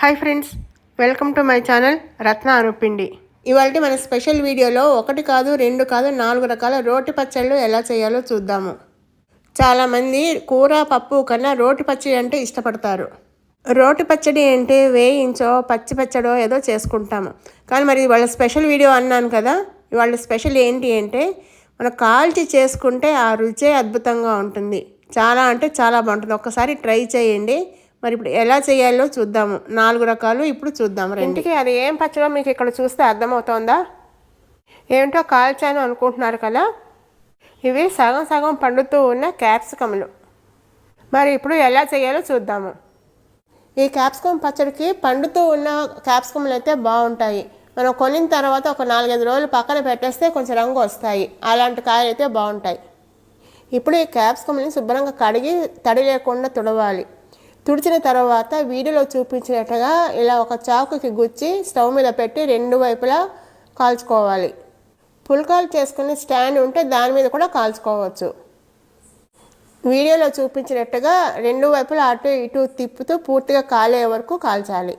Hi friends, welcome to my channel Ratna Anupindi. ఇవాళ మన special వీడియోలో 1 కాదు 2 కాదు 4 రకాల రోటి పచ్చళ్ళు ఎలా చేయాలో చూద్దాము. చాలామంది కూర పప్పు కన్నా రోటి పచ్చడి అంటే ఇష్టపడతారు. రోటి పచ్చడి అంటే వేయించో పచ్చి పచ్చడో ఏదో చేసుకుంటాము. కానీ మరి ఇవాళ స్పెషల్ వీడియో అన్నాను కదా, ఇవాళ స్పెషల్ ఏంటి అంటే మనం కాల్చి చేసుకుంటే ఆ రుచే అద్భుతంగా ఉంటుంది. చాలా అంటే చాలా బాగుంటుంది. ఒక్కసారి ట్రై చేయండి. మరి ఇప్పుడు ఎలా చేయాలో చూద్దాము. 4 రకాలు ఇప్పుడు చూద్దాము. ఇంటికి అది ఏం పచ్చడో మీకు ఇక్కడ చూస్తే అర్థమవుతోందా? ఏమిటో కాల్చాను అనుకుంటున్నారు కదా, ఇవి సగం సగం పండుతూ ఉన్న క్యాప్సికమ్లు. మరి ఇప్పుడు ఎలా చేయాలో చూద్దాము. ఈ క్యాప్సికమ్ పచ్చడికి పండుతూ ఉన్న క్యాప్సికమ్లు అయితే బాగుంటాయి. మనం కొనిన తర్వాత ఒక 4-5 రోజులు పక్కన పెట్టేస్తే కొంచెం రంగు వస్తాయి. అలాంటి కాయలు అయితే బాగుంటాయి. ఇప్పుడు ఈ క్యాప్సికమ్ని శుభ్రంగా కడిగి తడి లేకుండా తుడవాలి. తుడిచిన తర్వాత వీడియోలో చూపించినట్టుగా ఇలా ఒక చాకుకి గుచ్చి స్టవ్ మీద పెట్టి 2 వైపులా కాల్చుకోవాలి. పుల్కాలు చేసుకునే స్టాండ్ ఉంటే దాని మీద కూడా కాల్చుకోవచ్చు. వీడియోలో చూపించినట్టుగా 2 వైపులా అటు ఇటు తిప్పుతూ పూర్తిగా కాలే వరకు కాల్చాలి.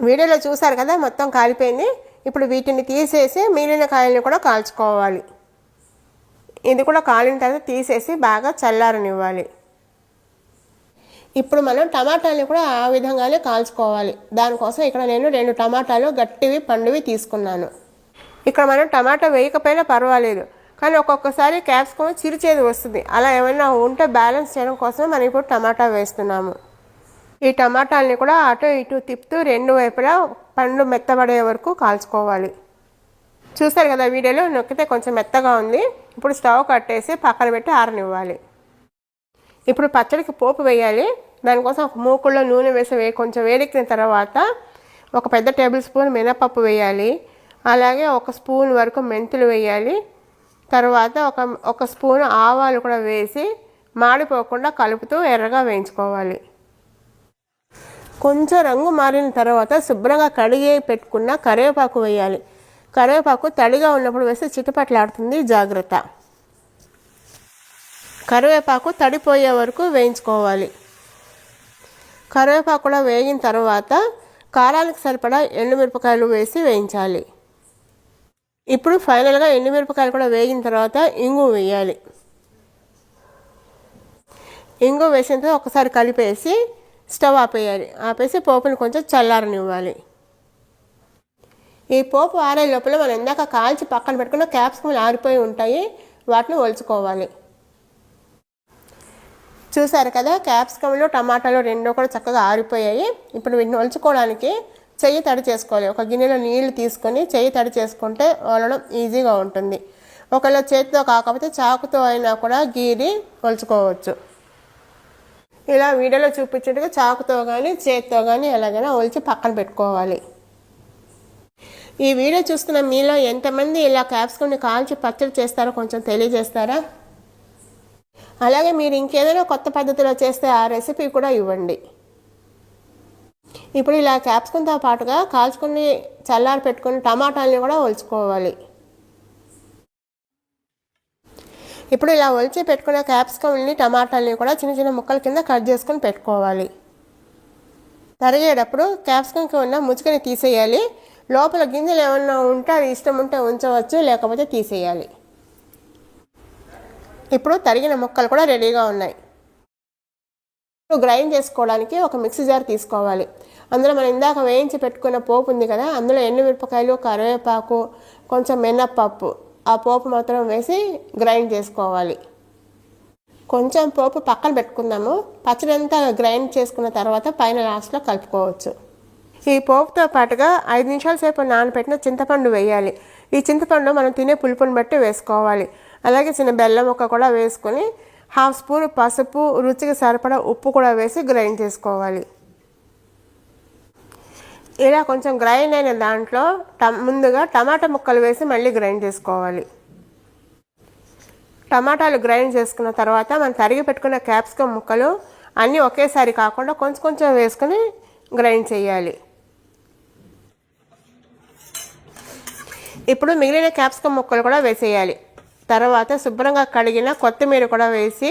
వీడియోలో చూసారు కదా, మొత్తం కాలిపోయింది. ఇప్పుడు వీటిని తీసేసి మిగిలిన కాయలను కూడా కాల్చుకోవాలి. ఇది కూడా కాలిన తర్వాత తీసేసి బాగా చల్లారనివ్వాలి. ఇప్పుడు మనం టమాటాలని కూడా ఆ విధంగానే కాల్చుకోవాలి. దానికోసం ఇక్కడ నేను 2 టమాటాలు గట్టివి పండువి తీసుకున్నాను. ఇక్కడ మనం టమాటా వేయకపోయినా పర్వాలేదు, కానీ ఒక్కొక్కసారి క్యాప్సికమ్ చిరుచేది వస్తుంది. అలా ఏమైనా ఉంటే బ్యాలెన్స్ చేయడం కోసం మనం ఇప్పుడు టమాటా వేస్తున్నాము. ఈ టమాటాలని కూడా అటు ఇటు తిప్పుతూ 2 వైపులా పండు మెత్తబడే వరకు కాల్చుకోవాలి. చూస్తారు కదా వీడియోలో, నొక్కితే కొంచెం మెత్తగా ఉంది. ఇప్పుడు స్టవ్ కట్టేసి పక్కన పెట్టి ఆరనివ్వాలి. ఇప్పుడు పచ్చడికి పోపు వేయాలి. దానికోసం ఒక మూకుల్లో నూనె వేసి కొంచెం వేడెక్కిన తర్వాత ఒక పెద్ద టేబుల్ స్పూన్ మినపప్పు వేయాలి. అలాగే 1 స్పూన్ వరకు మెంతులు వేయాలి. తర్వాత ఒక స్పూన్ ఆవాలు కూడా వేసి మాడిపోకుండా కలుపుతూ ఎర్రగా వేయించుకోవాలి. కొంచెం రంగు మారిన తర్వాత శుభ్రంగా కడిగి పెట్టుకున్న కరివేపాకు వేయాలి. కరివేపాకు తడిగా ఉన్నప్పుడు వేస్తే చిటపట్లాడుతుంది, జాగ్రత్త. కరివేపాకు తడిపోయే వరకు వేయించుకోవాలి. కరివేపాకు కూడా వేగిన తర్వాత కారానికి సరిపడా ఎండుమిరపకాయలు వేసి వేయించాలి. ఇప్పుడు ఫైనల్గా ఎండుమిరపకాయలు కూడా వేగిన తర్వాత ఇంగు వేయాలి. ఇంగు వేసిన తర్వాత ఒకసారి కలిపేసి స్టవ్ ఆపేయాలి. ఆపేసి పోపుని కొంచెం చల్లారనివ్వాలి. ఈ పోపు ఆరే లోపల మనం ఇందాక కాల్చి పక్కన పెట్టుకున్న క్యాప్సికమ్లు ఆరిపోయి ఉంటాయి, వాటిని ఒలుచుకోవాలి. చూసారు కదా, క్యాప్సికమ్లు టమాటాలు 2 కూడా చక్కగా ఆరిపోయాయి. ఇప్పుడు వీటిని ఒలుచుకోవడానికి చెయ్యి తడి చేసుకోవాలి. ఒక గిన్నెలో నీళ్లు తీసుకొని చెయ్యి తడి చేసుకుంటే ఒలడం ఈజీగా ఉంటుంది. ఒకవేళ చేతితో కాకపోతే చాకుతో అయినా కూడా గీరి ఒలుచుకోవచ్చు. ఇలా వీడియోలో చూపించినట్టుగా చాకుతో కానీ చేతితో కానీ ఎలాగైనా ఒలిచి పక్కన పెట్టుకోవాలి. ఈ వీడియో చూస్తున్న మీలో ఎంతమంది ఇలా క్యాప్సికమ్ని కాల్చి పచ్చడి చేస్తారో కొంచెం తెలియజేస్తారా? అలాగే మీరు ఇంకేదైనా కొత్త పద్ధతిలో చేస్తే ఆ రెసిపీ కూడా ఇవ్వండి. ఇప్పుడు ఇలా క్యాప్సికమ్తో పాటుగా కాల్చుకుని చల్లారి పెట్టుకుని టమాటాలని కూడా ఒలుచుకోవాలి. ఇప్పుడు ఇలా ఒలిచి పెట్టుకున్న క్యాప్సికమ్ని టమాటాలని కూడా చిన్న చిన్న ముక్కల కింద కట్ చేసుకొని పెట్టుకోవాలి. తరిగేటప్పుడు క్యాప్సికమ్కి ఉన్న ముచ్చుకని తీసేయాలి. లోపల గింజలు ఏమన్నా ఉంటే అది ఇష్టం ఉంటే ఉంచవచ్చు, లేకపోతే తీసేయాలి. ఇప్పుడు తరిగిన ముక్కలు కూడా రెడీగా ఉన్నాయి. గ్రైండ్ చేసుకోవడానికి ఒక మిక్సీ జార్ తీసుకోవాలి. అందులో మనం ఇందాక వేయించి పెట్టుకున్న పోపు ఉంది కదా, అందులో ఎండుమిరపకాయలు, కరివేపాకు, కొంచెం మినప్పప్పు, ఆ పోపు మాత్రం వేసి గ్రైండ్ చేసుకోవాలి. కొంచెం పోపు పక్కన పెట్టుకుందాము. పచ్చడి అంతా గ్రైండ్ చేసుకున్న తర్వాత పైన లాస్ట్లో కలుపుకోవచ్చు. ఈ పోపుతో పాటుగా 5 నిమిషాల సేపు నానబెట్టిన చింతపండు వేయాలి. ఈ చింతపండు మనం తినే పులుపుని బట్టి వేసుకోవాలి. అలాగే చిన్న బెల్లం ముక్క కూడా వేసుకొని 1/2 స్పూన్ పసుపు, రుచికి సరిపడా ఉప్పు కూడా వేసి గ్రైండ్ చేసుకోవాలి. ఇలా కొంచెం గ్రైండ్ అయిన దాంట్లో ముందుగా టమాటా ముక్కలు వేసి మళ్ళీ గ్రైండ్ చేసుకోవాలి. టమాటాలు గ్రైండ్ చేసుకున్న తర్వాత మనం తరిగి పెట్టుకున్న క్యాప్సికమ్ ముక్కలు అన్నీ ఒకేసారి కాకుండా కొంచెం కొంచెం వేసుకొని గ్రైండ్ చేయాలి. ఇప్పుడు మిగిలిన క్యాప్సికమ్ ముక్కలు కూడా వేసేయాలి. తర్వాత శుభ్రంగా కడిగిన కొత్తిమీర కూడా వేసి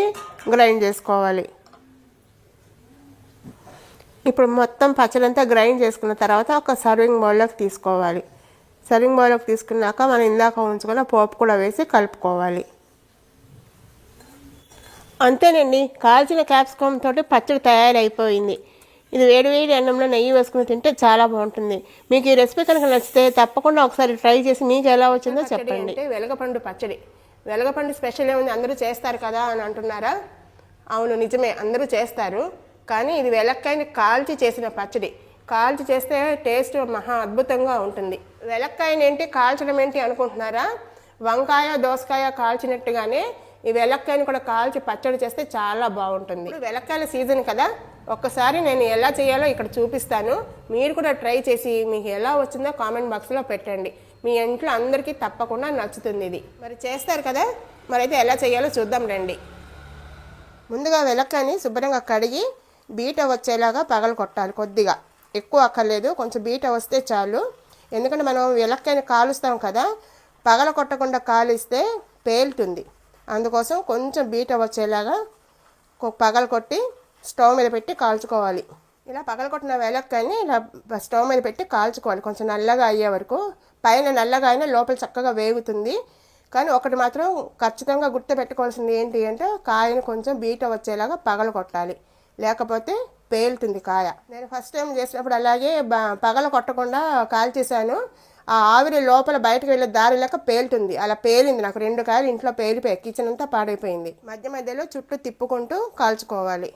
గ్రైండ్ చేసుకోవాలి. ఇప్పుడు మొత్తం పచ్చడంతా గ్రైండ్ చేసుకున్న తర్వాత ఒక సర్వింగ్ బౌల్లోకి తీసుకోవాలి. సర్వింగ్ బౌల్లోకి తీసుకున్నాక మనం ఇందాక ఉంచుకున్న పోపు కూడా వేసి కలుపుకోవాలి. అంతేనండి, కాల్చిన క్యాప్సికమ్ తోటి పచ్చడి తయారైపోయింది. ఇది వేడివేడి అన్నంలో నెయ్యి వేసుకుని తింటే చాలా బాగుంటుంది. మీకు ఈ రెసిపీ కనుక నచ్చితే తప్పకుండా ఒకసారి ట్రై చేసి మీకు ఎలా వచ్చిందో చెప్పండి. అంటే వెలగపండు పచ్చడి. వెలగపండు స్పెషల్ ఏముంది, అందరూ చేస్తారు కదా అని అంటున్నారా? అవును, నిజమే, అందరూ చేస్తారు. కానీ ఇది వెలక్కాయని కాల్చి చేసిన పచ్చడి. కాల్చి చేస్తే టేస్ట్ మహా అద్భుతంగా ఉంటుంది. వెలక్కాయని ఏంటి కాల్చడం ఏంటి అనుకుంటున్నారా? వంకాయ దోసకాయ కాల్చినట్టుగానే ఈ వెలక్కాయని కూడా కాల్చి పచ్చడి చేస్తే చాలా బాగుంటుంది. ఇప్పుడు వెలక్కాయల సీజన్ కదా, ఒక్కసారి నేను ఎలా చేయాలో ఇక్కడ చూపిస్తాను. మీరు కూడా ట్రై చేసి మీకు ఎలా వచ్చిందో కామెంట్ బాక్స్లో పెట్టండి. మీ ఇంట్లో అందరికీ తప్పకుండా నచ్చుతుంది ఇది. మరి చేస్తారు కదా, మరైతే ఎలా చేయాలో చూద్దాం రండి. ముందుగా వెలక్కాయని శుభ్రంగా కడిగి బీట వచ్చేలాగా పగలు కొట్టాలి. కొద్దిగా, ఎక్కువ అక్కర్లేదు, కొంచెం బీట వస్తే చాలు. ఎందుకంటే మనం వెలక్కాయని కాలుస్తాం కదా, పగల కొట్టకుండా కాలిస్తే పేలుతుంది. అందుకోసం కొంచెం బీట వచ్చేలాగా పగలు కొట్టి స్టవ్ మీద పెట్టి కాల్చుకోవాలి. ఇలా పగల కొట్టిన వెలక్కాయని ఇలా స్టవ్ మీద పెట్టి కాల్చుకోవాలి కొంచెం నల్లగా అయ్యే వరకు. పైన నల్లగా అయినా లోపల చక్కగా వేగుతుంది. కానీ ఒకటి మాత్రం ఖచ్చితంగా గుర్తు పెట్టుకోవాల్సింది ఏంటి అంటే, కాయని కొంచెం బీట వచ్చేలాగా పగల కొట్టాలి, లేకపోతే పేలుతుంది కాయ. నేను ఫస్ట్ టైం చేసినప్పుడు అలాగే పగల కొట్టకుండా కాల్చేసాను. ఆ ఆవిరి లోపల బయటకు వెళ్ళే దారి లేక పేలుతుంది. అలా పేలింది నాకు. 2 కాయలు ఇంట్లో పేలిపోయాయి, కిచెన్ అంతా పాడైపోయింది. మధ్య మధ్యలో చుట్టూ తిప్పుకుంటూ కాల్చుకోవాలి.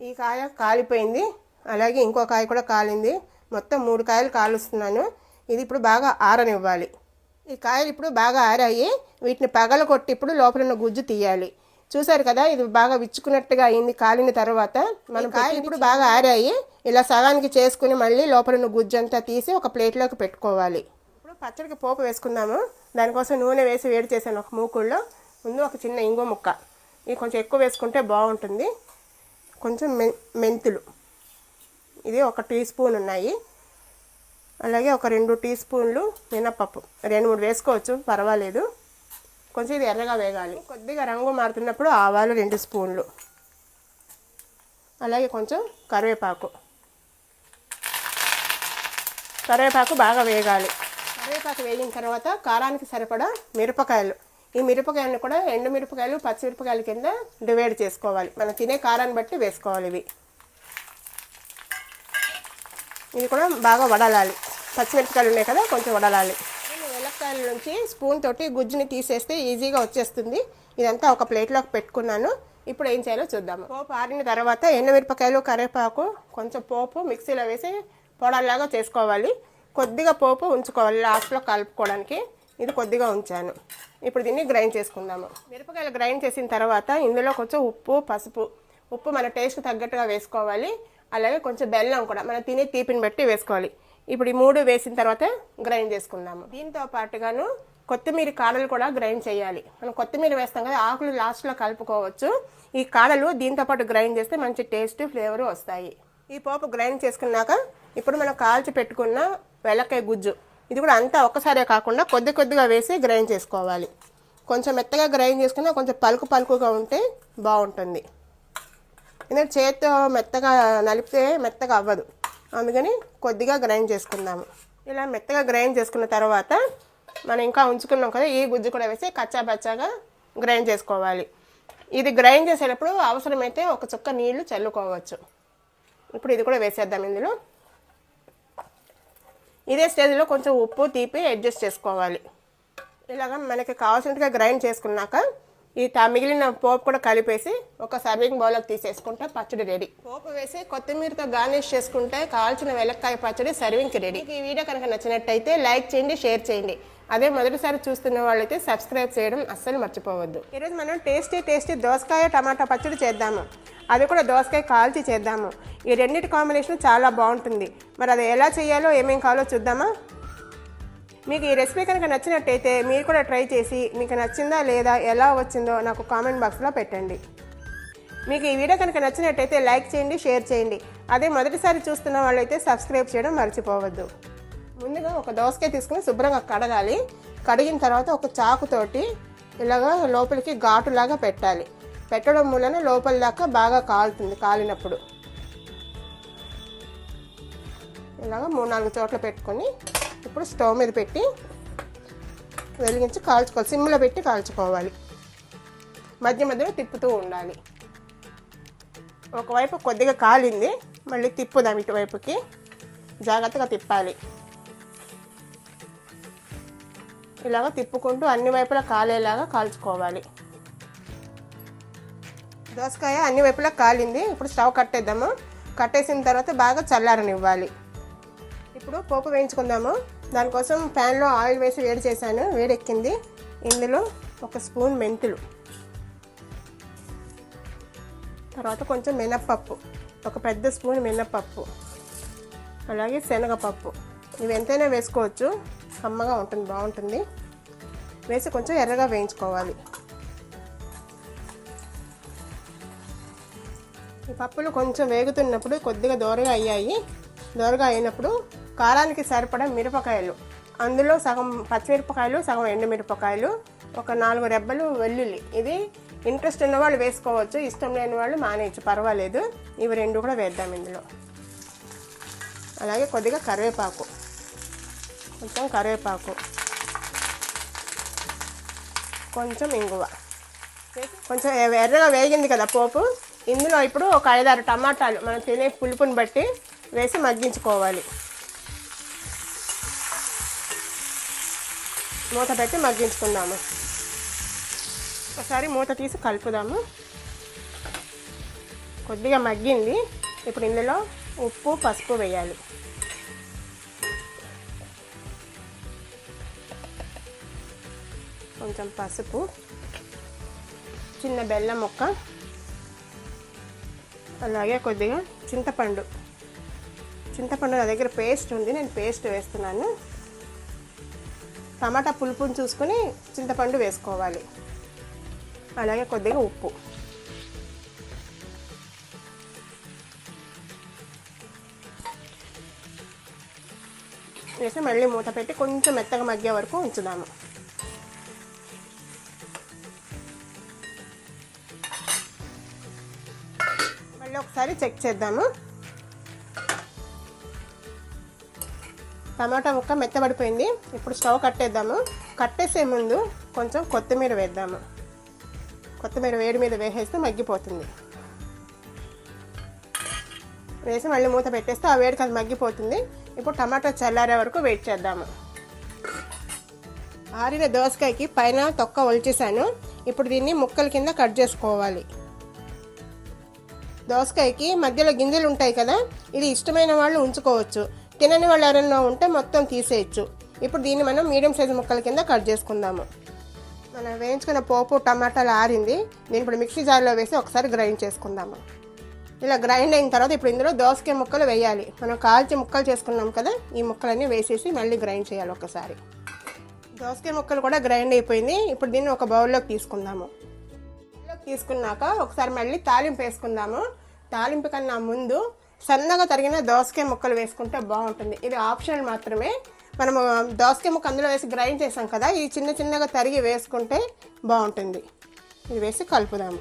ఈ కాయ కాలిపోయింది, అలాగే ఇంకో కాయ కూడా కాలింది. మొత్తం 3 కాయలు కాలుస్తున్నాను. ఇది ఇప్పుడు బాగా ఆరనివ్వాలి. ఈ కాయలు ఇప్పుడు బాగా ఆరాయి. వీటిని పగల కొట్టి ఇప్పుడు లోపల ఉన్న గుజ్జు తీయాలి. చూసారు కదా, ఇది బాగా విచ్చుకున్నట్టుగా అయింది కాలిన తర్వాత. మనం కాయలు ఇప్పుడు బాగా ఆరాయి. ఇలా సగానికి చేసుకుని మళ్ళీ లోపల ఉన్న గుజ్జు అంతా తీసి ఒక ప్లేట్లోకి పెట్టుకోవాలి. ఇప్పుడు పచ్చడికి పోపు వేసుకుందాము. దానికోసం నూనె వేసి వేడి చేశాను ఒక మూకుళ్ళలో. ముందు ఒక చిన్న ఇంగువ ముక్క, ఇది కొంచెం ఎక్కువ వేసుకుంటే బాగుంటుంది. కొంచెం మెంతులు, ఇది 1 టీ స్పూన్ ఉన్నాయి. అలాగే ఒక 2 టీ స్పూన్లు మినపప్పు, 2-3 వేసుకోవచ్చు, పర్వాలేదు. కొంచెం ఇది ఎర్రగా వేగాలి. కొద్దిగా రంగు మారుతున్నప్పుడు ఆవాలు 2 స్పూన్లు, అలాగే కొంచెం కరివేపాకు బాగా వేగాలి. కరివేపాకు వేగిన తర్వాత కారానికి సరిపడా మిరపకాయలు. ఈ మిరపకాయలను కూడా ఎండు మిరపకాయలు పచ్చిమిరపకాయల కింద డివైడ్ చేసుకోవాలి. మనం తినే కారాన్ని బట్టి వేసుకోవాలి. ఇది కూడా బాగా వడలాలి. పచ్చిమిరపకాయలు ఉన్నాయి కదా, కొంచెం వడలాలి. వెలక్కాయల నుంచి స్పూన్ తోటి గుజ్జుని తీసేస్తే ఈజీగా వచ్చేస్తుంది. ఇదంతా ఒక ప్లేట్లోకి పెట్టుకున్నాను. ఇప్పుడు ఏం చేయాలో చూద్దాము. పోపు ఆరిన తర్వాత ఎండుమిరపకాయలు కరివేపాకు కొంచెం పోపు మిక్సీలో వేసి పొడల్లాగా చేసుకోవాలి. కొద్దిగా పోపు ఉంచుకోవాలి లాస్ట్లో కలుపుకోవడానికి. ఇది కొద్దిగా ఉంచాను. ఇప్పుడు దీన్ని గ్రైండ్ చేసుకుందాము. మిరపకాయలు గ్రైండ్ చేసిన తర్వాత ఇందులో కొంచెం ఉప్పు మన టేస్ట్ తగ్గట్టుగా వేసుకోవాలి. అలాగే కొంచెం బెల్లం కూడా మన తినే తీపిని బట్టి వేసుకోవాలి. ఇప్పుడు ఈ 3 వేసిన తర్వాత గ్రైండ్ చేసుకుందాము. దీంతో పాటుగాను కొత్తిమీర కాడలు కూడా గ్రైండ్ చేయాలి. మనం కొత్తిమీర వేస్తాం కదా, ఆకులు లాస్ట్లో కలుపుకోవచ్చు. ఈ కాడలు దీంతో పాటు గ్రైండ్ చేస్తే మంచి టేస్ట్ ఫ్లేవర్ వస్తాయి. ఈ పోపు గ్రైండ్ చేసుకున్నాక ఇప్పుడు మనం కాల్చి పెట్టుకున్న వెలక్కాయ గుజ్జు, ఇది కూడా అంతా ఒక్కసారే కాకుండా కొద్దిగా వేసి గ్రైండ్ చేసుకోవాలి. కొంచెం మెత్తగా గ్రైండ్ చేసుకున్నా కొంచెం పలుకుగా ఉంటే బాగుంటుంది. ఎందుకంటే చేతితో మెత్తగా నలిపితే మెత్తగా అవ్వదు, అందుకని కొద్దిగా గ్రైండ్ చేసుకుందాము. ఇలా మెత్తగా గ్రైండ్ చేసుకున్న తర్వాత మనం ఇంకా ఉంచుకున్నాం కదా, ఈ గుజ్జు కూడా వేసి కచ్చాపచ్చాగా గ్రైండ్ చేసుకోవాలి. ఇది గ్రైండ్ చేసేటప్పుడు అవసరమైతే ఒక చుక్క నీళ్లు చల్లుకోవచ్చు. ఇప్పుడు ఇది కూడా వేసేద్దాం ఇందులో. ఇదే స్టేజ్లో కొంచెం ఉప్పు తీపి అడ్జస్ట్ చేసుకోవాలి. ఇలాగ మనకి కావాల్సినట్టుగా గ్రైండ్ చేసుకున్నాక ఈ మిగిలిన పోపు కూడా కలిపేసి ఒక సర్వింగ్ బౌల్లోకి తీసేసుకుంటే పచ్చడి రెడీ. పోపు వేసి కొత్తిమీరతో గార్నిష్ చేసుకుంటే కాల్చిన వెలక్కాయ పచ్చడి సర్వింగ్కి రెడీ. ఈ వీడియో కనుక నచ్చినట్టయితే లైక్ చేయండి, షేర్ చేయండి. అదే మొదటిసారి చూస్తున్న వాళ్ళైతే సబ్స్క్రైబ్ చేయడం అస్సలు మర్చిపోవద్దు. ఈరోజు మనం టేస్టీ దోసకాయ టమాటా పచ్చడి చేద్దాము. అది కూడా దోసకాయ కాల్చి చేద్దాము. ఈ రెండింటి కాంబినేషన్ చాలా బాగుంటుంది. మరి అది ఎలా చేయాలో ఏమేం కావాలో చూద్దామా. మీకు ఈ రెసిపీ కనుక నచ్చినట్టయితే మీరు కూడా ట్రై చేసి మీకు నచ్చిందా లేదా ఎలా వచ్చిందో నాకు కామెంట్ బాక్స్లో పెట్టండి. మీకు ఈ వీడియో కనుక నచ్చినట్టయితే లైక్ చేయండి, షేర్ చేయండి. అదే మొదటిసారి చూస్తున్న వాళ్ళైతే సబ్స్క్రైబ్ చేయడం మర్చిపోవద్దు. ముందుగా ఒక దోసకాయ తీసుకుని శుభ్రంగా కడగాలి. కడిగిన తర్వాత ఒక చాకుతోటి ఇలాగా లోపలికి ఘాటులాగా పెట్టాలి. పెట్టడం మూలన లోపల దాకా బాగా కాలుతుంది. కాలినప్పుడు ఇలాగ 3-4 చోట్ల పెట్టుకొని ఇప్పుడు స్టవ్ మీద పెట్టి వెలిగించి కాల్చుకోవాలి. సిమ్లో పెట్టి కాల్చుకోవాలి. మధ్య మధ్యలో తిప్పుతూ ఉండాలి. ఒకవైపు కొద్దిగా కాలింది, మళ్ళీ తిప్పుదాం ఇటువైపుకి. జాగ్రత్తగా తిప్పాలి. ఇలాగ తిప్పుకుంటూ అన్ని వైపులా కాలేలాగా కాల్చుకోవాలి. దోసకాయ అన్ని వైపులా కాలింది. ఇప్పుడు స్టవ్ కట్టేద్దాము. కట్టేసిన తర్వాత బాగా చల్లారనివ్వాలి. ఇప్పుడు పోపు వేయించుకుందాము. దానికోసం ప్యాన్లో ఆయిల్ వేసి వేడి చేశాను. వేడెక్కింది. ఇందులో 1 స్పూన్ మెంతులు, తర్వాత కొంచెం మినప్పప్పు, 1 పెద్ద స్పూన్ మినప్పప్పు, అలాగే శనగపప్పు. ఇవి ఎంతైనా వేసుకోవచ్చు, కమ్మగా ఉంటుంది, బాగుంటుంది. వేసి కొంచెం ఎర్రగా వేయించుకోవాలి. ఈ పప్పులు కొంచెం వేగుతున్నప్పుడు కొద్దిగా దోరగా అయ్యాయి. దోరగా అయినప్పుడు కారానికి సరిపడా మిరపకాయలు, అందులో సగం పచ్చిమిరపకాయలు, సగం ఎండుమిరపకాయలు, 4 రెబ్బలు వెల్లుల్లి. ఇది ఇంట్రెస్ట్ ఉన్న వాళ్ళు వేసుకోవచ్చు, ఇష్టం లేని వాళ్ళు మానేయచ్చు, పర్వాలేదు. ఇవి 2 కూడా వేద్దాం ఇందులో. అలాగే కొద్దిగా కరివేపాకు, కొంచెం కరివేపాకు, కొంచెం ఇంగువ. కొంచెం ఎర్రగా వేగింది కదా పోపు. ఇందులో ఇప్పుడు 5-6 టమాటాలు మనం తినే పులుపుని బట్టి వేసి మగ్గించుకోవాలి. మూత పెట్టి మగ్గించుకుందాము. ఒకసారి మూత తీసి కలుపుదాము. కొద్దిగా మగ్గింది. ఇప్పుడు ఇందులో ఉప్పు, పసుపు వేయాలి. కొంచెం పసుపు, చిన్న బెల్లం ముక్క, అలాగే కొద్దిగా చింతపండు. నా దగ్గర పేస్ట్ ఉంది, నేను పేస్ట్ వేస్తున్నాను. టమాటా పులుపుని చూసుకొని చింతపండు వేసుకోవాలి. అలాగే కొద్దిగా ఉప్పు. వేసి మళ్ళీ మూత పెట్టి కొంచెం మెత్తగా మగ్గే వరకు ఉంచుదాము. మళ్ళీ ఒకసారి చెక్ చేద్దాము. టమాటా ముక్క మెత్తబడిపోయింది. ఇప్పుడు స్టవ్ కట్టేద్దాము. కట్టేసే ముందు కొంచెం కొత్తిమీర వేద్దాము. కొత్తిమీర వేడి మీద వేసేస్తే మగ్గిపోతుంది. వేసి మళ్ళీ మూత పెట్టేస్తే ఆ వేడికి అది మగ్గిపోతుంది. ఇప్పుడు టమాటా చల్లారే వరకు వెయిట్ చేద్దాము. ఆరిన దోసకాయకి పైన తొక్క ఒలిచేసాను. ఇప్పుడు దీన్ని ముక్కల కింద కట్ చేసుకోవాలి. దోసకాయకి మధ్యలో గింజలు ఉంటాయి కదా, ఇది ఇష్టమైన వాళ్ళు ఉంచుకోవచ్చు, తినని వాళ్ళు ఎవరైనా ఉంటే మొత్తం తీసేయచ్చు. ఇప్పుడు దీన్ని మనం మీడియం సైజు ముక్కల కింద కట్ చేసుకుందాము. మనం వేయించుకున్న పోపు టమాటాలు ఆరింది. దీన్ని ఇప్పుడు మిక్సీ జార్లో వేసి ఒకసారి గ్రైండ్ చేసుకుందాము. ఇలా గ్రైండ్ అయిన తర్వాత ఇప్పుడు ఇందులో దోసకాయ ముక్కలు వేయాలి. మనం కాల్చి ముక్కలు చేసుకున్నాం కదా, ఈ ముక్కలన్నీ వేసేసి మళ్ళీ గ్రైండ్ చేయాలి ఒకసారి. దోసకాయ ముక్కలు కూడా గ్రైండ్ అయిపోయింది. ఇప్పుడు దీన్ని ఒక బౌల్లోకి తీసుకుందాము. బౌల్లోకి తీసుకున్నాక ఒకసారి మళ్ళీ తాలింపు వేసుకుందాము. తాలింపు కన్నా ముందు సన్నగా తరిగిన దోసకాయ ముక్కలు వేసుకుంటే బాగుంటుంది. ఇది ఆప్షనల్ మాత్రమే. మనము దోసకాయ ముక్క అందులో వేసి గ్రైండ్ చేసాం కదా, ఇది చిన్నగా తరిగి వేసుకుంటే బాగుంటుంది. ఇది వేసి కలుపుదాము.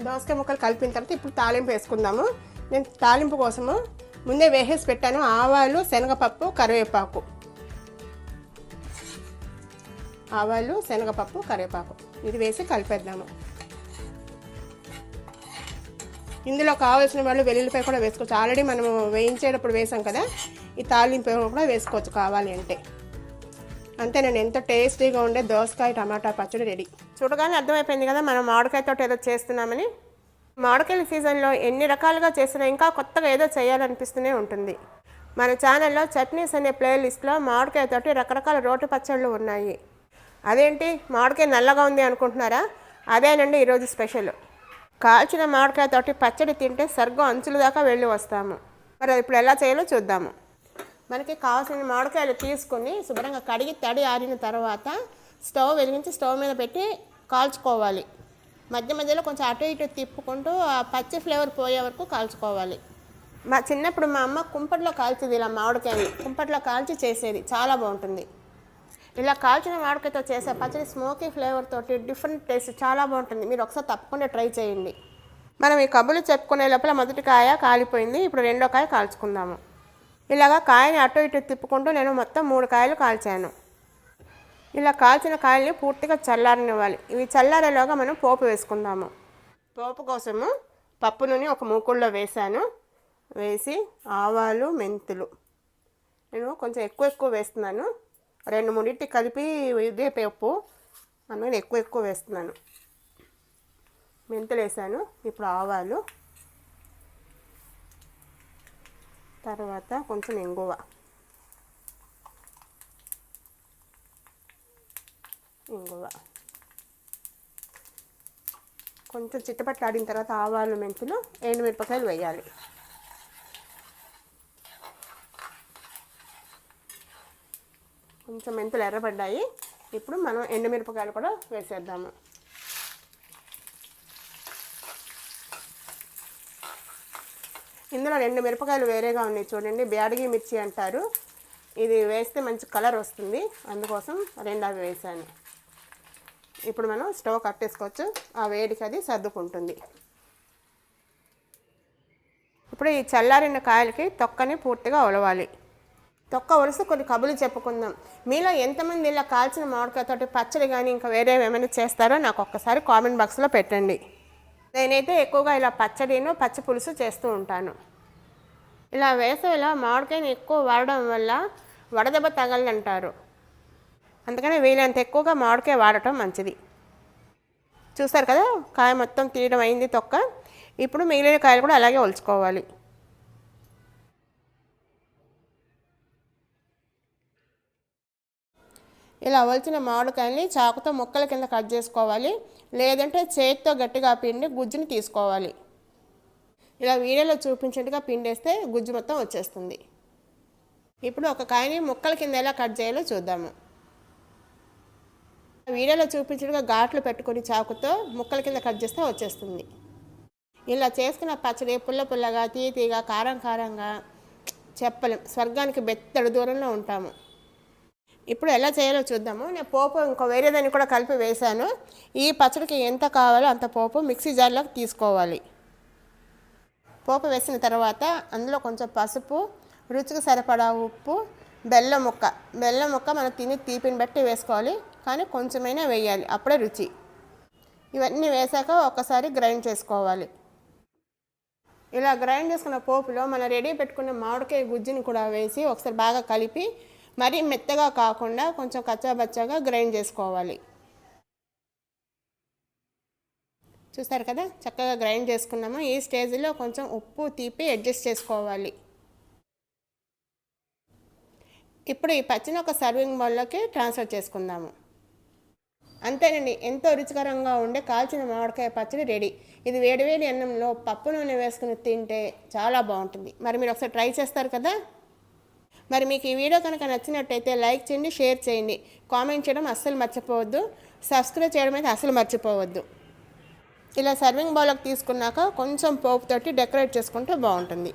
దోసకాయ ముక్కలు కలిపిన తర్వాత ఇప్పుడు తాలింపు వేసుకుందాము. నేను తాలింపు కోసము ముందే వేసేసి పెట్టాను. ఆవాలు, శనగపప్పు, కరివేపాకు. ఆవాలు, శనగపప్పు, కరివేపాకు ఇది వేసి కలిపేద్దాము. ఇందులో కావాల్సిన వాళ్ళు వెల్లుల్లిపాయ కూడా వేసుకోవచ్చు. ఆల్రెడీ మనము వేయించేటప్పుడు వేసాం కదా, ఈ తాలింపు కూడా వేసుకోవచ్చు కావాలి అంటే. అంతే, నేను ఎంతో టేస్టీగా ఉండే దోసకాయ టమాటా పచ్చడి రెడీ. చూడగానే అర్థమైపోయింది కదా మనం మామిడికాయతో ఏదో చేస్తున్నామని. మామిడికాయల సీజన్లో ఎన్ని రకాలుగా చేసినా ఇంకా కొత్తగా ఏదో చేయాలనిపిస్తూనే ఉంటుంది. మన ఛానల్లో చట్నీస్ అనే ప్లేలిస్ట్లో మామిడికాయతోటి రకరకాల రోటి పచ్చళ్ళు ఉన్నాయి. అదేంటి మామిడికాయ నల్లగా ఉంది అనుకుంటున్నారా? అదేనండి ఈరోజు స్పెషల్. కాల్చిన మామిడికాయతోటి పచ్చడి తింటే సర్గం అంచుల దాకా వెళ్ళి వస్తాము. మరి ఇప్పుడు ఎలా చేయాలో చూద్దాము. మనకి కావాల్సిన మామిడికాయలు తీసుకొని శుభ్రంగా కడిగి తడి ఆరిన తర్వాత స్టవ్ వెలిగించి స్టవ్ మీద పెట్టి కాల్చుకోవాలి. మధ్య మధ్యలో కొంచెం అటు ఇటు తిప్పుకుంటూ ఆ పచ్చి ఫ్లేవర్ పోయే వరకు కాల్చుకోవాలి. చిన్నప్పుడు మా అమ్మ కుంపట్లో కాల్చేది, ఇలా మామిడికాయని కుంపట్లో కాల్చి చేసేది, చాలా బాగుంటుంది. ఇలా కాల్చిన మామిడికాయతో చేసే పచ్చడి స్మోకీ ఫ్లేవర్ తోటి డిఫరెంట్ టేస్ట్, చాలా బాగుంటుంది. మీరు ఒకసారి తప్పకుండా ట్రై చేయండి. మనం ఈ కబుర్లు చెప్పుకునే లోపల మొదటి కాయ కాలిపోయింది. ఇప్పుడు రెండో కాయ కాల్చుకుందాము. ఇలాగా కాయని అటు ఇటు తిప్పుకుంటూ నేను మొత్తం 3 కాయలు కాల్చాను. ఇలా కాల్చిన కాయల్ని పూర్తిగా చల్లారనివ్వాలి. ఇవి చల్లారేలోగా మనం పోపు వేసుకుందాము. పోపు కోసము పప్పు నూనె ఒక మూకుడులో వేసాను. వేసి ఆవాలు, మెంతులు నేను కొంచెం ఎక్కువ వేస్తున్నాను. 2-3 కలిపి ఇదే పప్పు అందుకని ఎక్కువ వేస్తున్నాను. మెంతులు వేసాను. ఇప్పుడు ఆవాలు, తర్వాత కొంచెం ఇంగువ, కొంచెం చిట్టపట్లు ఆడిన తర్వాత ఆవాలు, మెంతులు, ఎండుమిరపకాయలు వేయాలి. కొంచెం మెంతులు ఎర్రబడ్డాయి. ఇప్పుడు మనం ఎండుమిరపకాయలు కూడా వేసేద్దాము. ఇందులో 2 మిరపకాయలు వేరేగా ఉన్నాయి చూడండి, బ్యాడగి మిర్చి అంటారు. ఇది వేస్తే మంచి కలర్ వస్తుంది, అందుకోసం 2 అవి వేసాను. ఇప్పుడు మనం స్టవ్ కట్టేసుకోవచ్చు. ఆ వేడికి అది సర్దుకుంటుంది. ఇప్పుడు ఈ చల్లారిన కాయలకి తొక్కని పూర్తిగా ఒలవాలి. తొక్క ఒలిసి కొన్ని కబుర్లు చెప్పుకుందాం. మీలో ఎంతమంది ఇలా కాల్చిన మామిడికాయతోటి పచ్చడి కానీ ఇంకా వేరే ఏమైనా చేస్తారో నాకు ఒక్కసారి కామెంట్ బాక్స్లో పెట్టండి. నేనైతే ఎక్కువగా ఇలా పచ్చడిను పచ్చి పులుసు చేస్తూ ఉంటాను. ఇలా వేసవిలో మామిడికాయని ఎక్కువ వాడడం వల్ల వడదెబ్బ తగలంటారు. అందుకని వీలైనంత ఎక్కువగా మామిడికాయ వాడటం మంచిది. చూస్తారు కదా, కాయ మొత్తం తీయడం అయింది తొక్క. ఇప్పుడు మిగిలిన కాయలు కూడా అలాగే ఒలుచుకోవాలి. ఇలా ఒలిచిన మామిడికాయని చాకుతో ముక్కల కింద కట్ చేసుకోవాలి, లేదంటే చేతితో గట్టిగా పిండి గుజ్జుని తీసుకోవాలి. ఇలా వీడియోలో చూపించినట్టుగా పిండేస్తే గుజ్జు మొత్తం వచ్చేస్తుంది. ఇప్పుడు ఒక కాయని ముక్కల కింద ఎలా కట్ చేయాలో చూద్దాము. వీడియోలో చూపించినట్టుగా ఘాట్లు పెట్టుకొని చాకుతో ముక్కల కింద కట్ చేస్తే వచ్చేస్తుంది. ఇలా చేసుకున్న పచ్చడి పుల్లగా, తీయగా, కారంగా చెప్పలేం. స్వర్గానికి బెత్తడు దూరంలో ఉంటాము. ఇప్పుడు ఎలా చేయాలో చూద్దాము. నేను పోపు ఇంకో వేరేదాన్ని కూడా కలిపి వేశాను. ఈ పచ్చడికి ఎంత కావాలో అంత పోపు మిక్సీ జార్లోకి తీసుకోవాలి. పోపు వేసిన తర్వాత అందులో కొంచెం పసుపు, రుచికి సరిపడా ఉప్పు, బెల్లం ముక్క మనం తిని తీపిని బట్టి వేసుకోవాలి, కానీ కొంచెమైనా వేయాలి, అప్పుడే రుచి. ఇవన్నీ వేసాక ఒకసారి గ్రైండ్ చేసుకోవాలి. ఇలా గ్రైండ్ చేసుకున్న పోపులో మనం రెడీ పెట్టుకున్న మామిడికాయ గుజ్జుని కూడా వేసి ఒకసారి బాగా కలిపి మరీ మెత్తగా కాకుండా కొంచెం కచ్చాబచ్చాగా గ్రైండ్ చేసుకోవాలి. చూస్తారు కదా, చక్కగా గ్రైండ్ చేసుకున్నాము. ఈ స్టేజ్లో కొంచెం ఉప్పు, తీపి అడ్జస్ట్ చేసుకోవాలి. ఇప్పుడు ఈ పచ్చిని ఒక సర్వింగ్ బౌల్లోకి ట్రాన్స్ఫర్ చేసుకుందాము. అంతేనండి, ఎంతో రుచికరంగా ఉండే కాల్చిన మామిడికాయ పచ్చడి రెడీ. ఇది వేడివేడి అన్నంలో పప్పు నూనె వేసుకుని తింటే చాలా బాగుంటుంది. మరి మీరు ఒకసారి ట్రై చేస్తారు కదా. మరి మీకు ఈ వీడియో కనుక నచ్చినట్టయితే లైక్ చేయండి, షేర్ చేయండి, కామెంట్ చేయడం అస్సలు మర్చిపోవద్దు, సబ్స్క్రైబ్ చేయడం అయితే అస్సలు మర్చిపోవద్దు. ఇలా సర్వింగ్ బౌల్లోకి తీసుకున్నాక కొంచెం పోపుతోటి డెకరేట్ చేసుకుంటే బాగుంటుంది.